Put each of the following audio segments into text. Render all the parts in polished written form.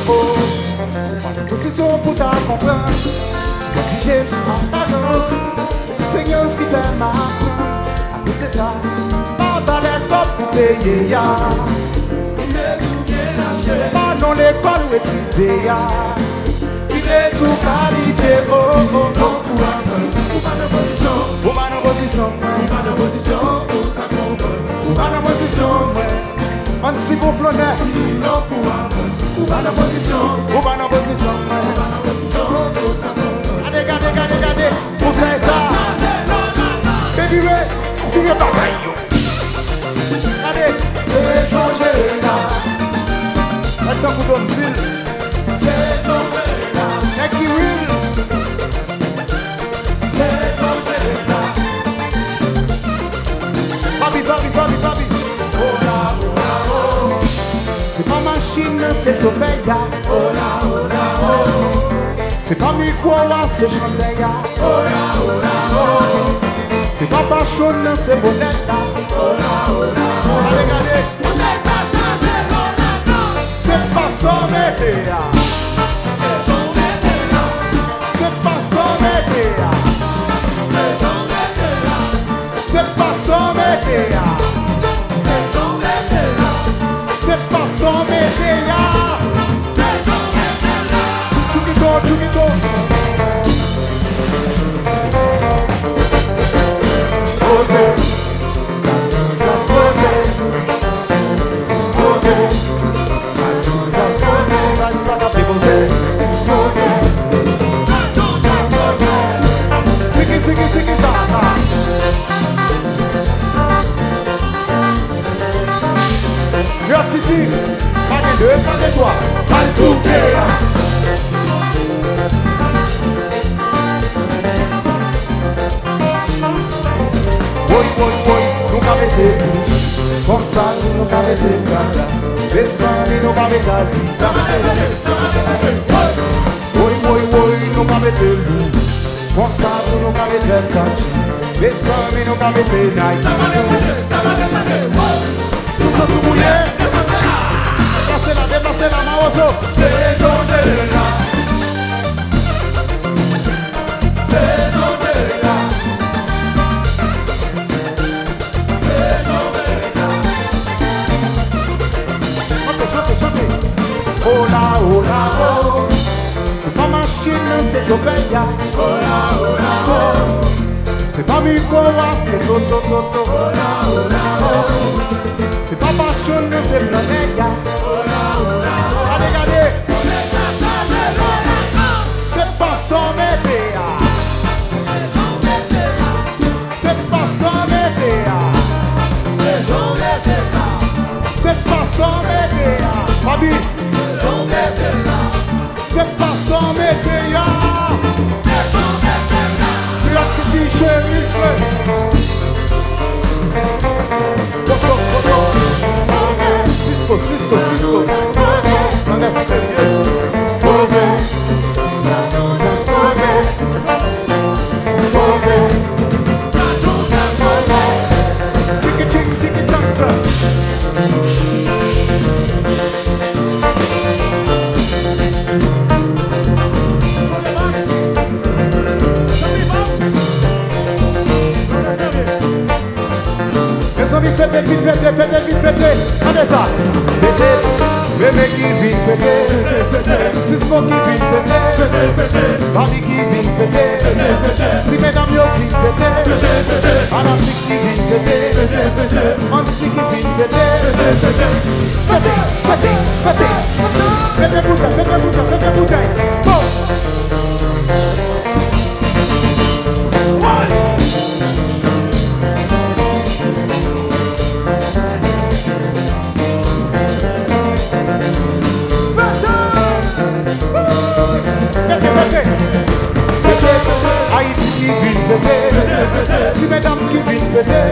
oh. Position pour ta comprendre. C'est moi qui j'aime sur ma balance. C'est l'expérience qui t'aime m'apprendre. Après c'est ça, pas d'école pour payer ya. Pas dans l'école où étudier ya. Il est tout qualifié, oh. Ou pas de position, ou pas de position, ou pas de position, ou pas de position, on s'y gonflonne, ou pas de position, ou pas de position, regardez, pour ça, baby, tu es pas vrai. Regardez, c'est changé là. Attends, vous donne-t-il, c'est changé là. Qui will, c'est changé là. Babi. Oh là, oh. C'est pas machine, c'est chauffeur. Oh là, oh. C'est pas micro, c'est chanteur. Oh là, oh. C'est pas passion, c'est bonnet. Oh là, oh. Allez, regardez. Ça change, c'est pas son média. C'est pas son média. C'est pas son média. C'est pas son média. Chukito. Posé. Siki, ça. Leur Titi, pas de toi, pas de souper. Oui, nous avons été comme ça, nous avons été gata. Les amis, nous avons été oui, nous avons été loups. Comme ça, nous avons été senti. Les amis, nous avons été naïfs. Ça va dépasser. Sous ce mouillé, déplacer la maozo. C'est Georges là. C'est Georges là. Oh là, oh. C'est pas machine, c'est Joveya. Oh là, oh. C'est pas Mikowa, c'est Toto. Oh là, oh. C'est pas passion, c'est Flaneya. Oh là, oh. Allez, regardez. C'est pas son média. C'est pas son média. C'est pas son média. Babi. C'est pas son média. La petite chérie. Cisco. On est sérieux. Posé. Tiki, Faites. Allez ça. Bébé qui vit fêter. Cisco qui vit fêter. Babi qui vit fêter. Si mesdames yo vit fêter. Anansi qui vit fêter. Ansi qui vit fêter. Faites bouteille. Bon. Haïti qui vit fêter, si mesdames qui vit fêter,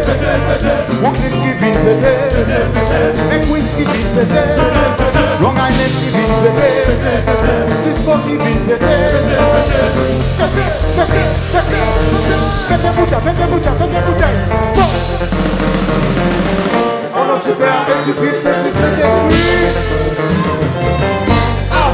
Brooklyn qui vit fêter, les Queens qui vit fêter, Long Island qui vit fêter, Cisco qui vit fêter. Faites bouteille. Bon. On a super et suffit, c'est juste l'esprit. Ah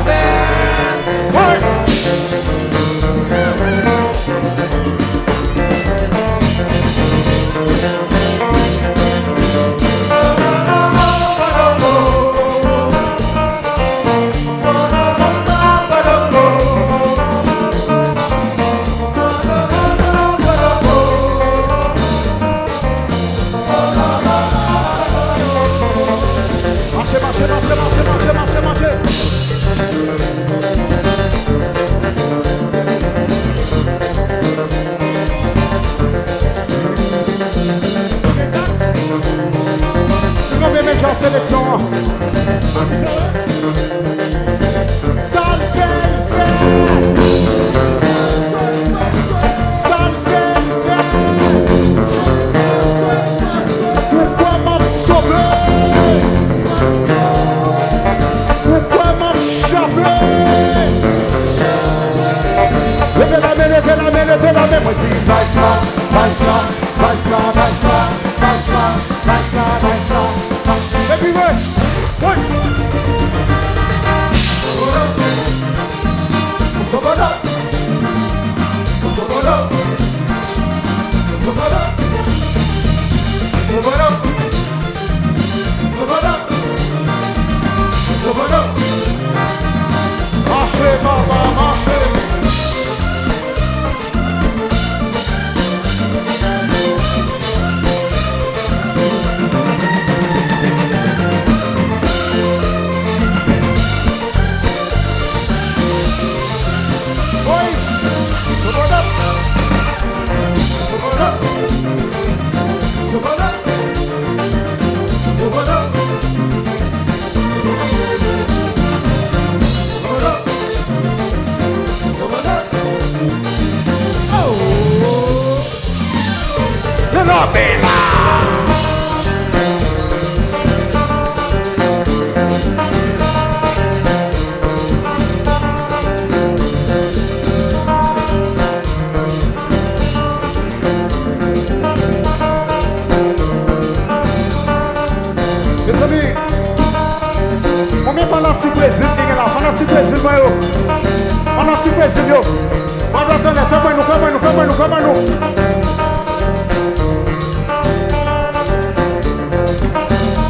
Everywhere. One. Sobola. Sobola. Sobola. Sobola. Sobola. Sobola. Marchez, maman, marchez. Mes amis, combien fanatique Brésil qui est là? Fanatique Brésil, moi, fanatique Brésil, yo. Fais-moi nous.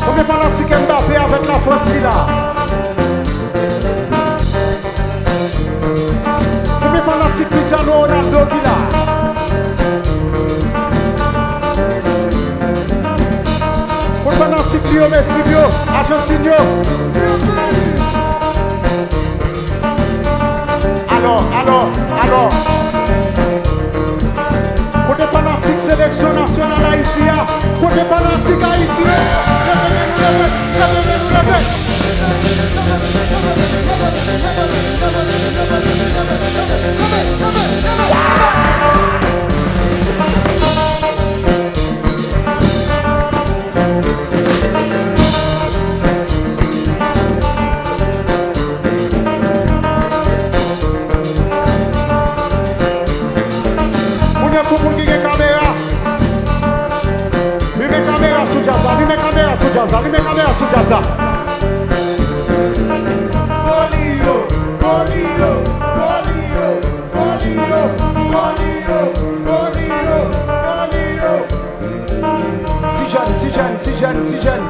Combien fanatique Mbappé avec la France qui est là? Combien fanatique Cristiano Ronaldo qui est là? Fanatique Lio Messi, Argentine. Alors. Pour des fanatiques sélection nationale Haïti, pour des fanatiques Haïti, Allume caméra sous Gaza. Tijane.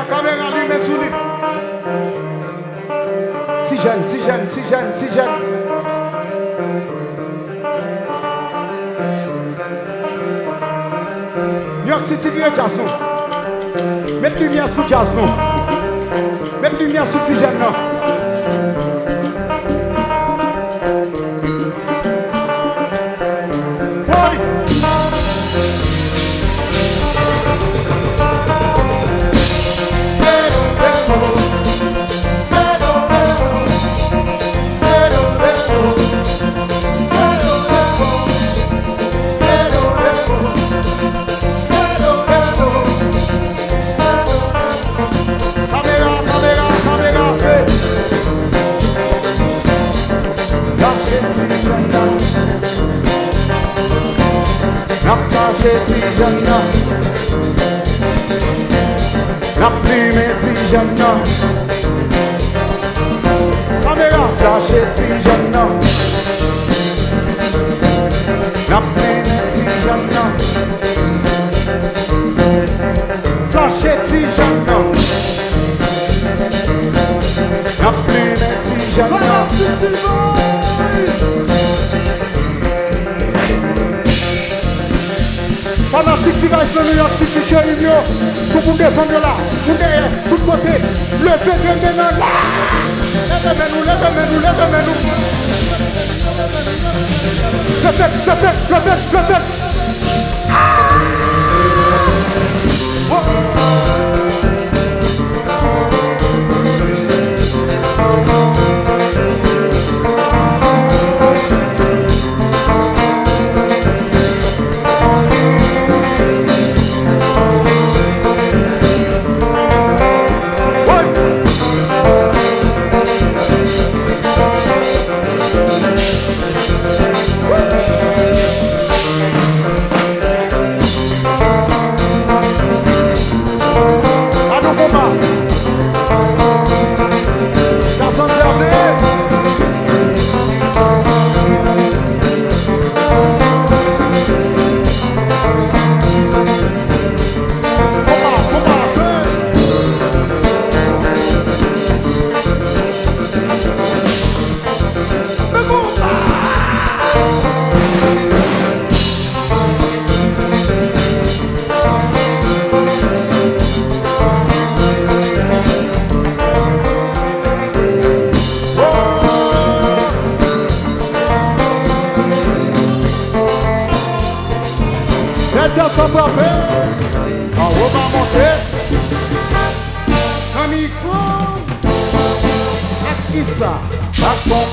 Caméra, lui met sous lui. Tijane. New York City, vieux jazz, non. Mettez lumière sous jazz, non. Mettez lumière sous Tijane, non. La prime Tijana. Caméra flash Tijana. La prime Tijana. petit gars de New York City, chérie, tout pour défendre là, pour derrière, tout côté, levez bien maintenant là. Levez-nous. Levez. Déjà sans frapper, en haut va monter. Ami tombe, à qui ça? À ton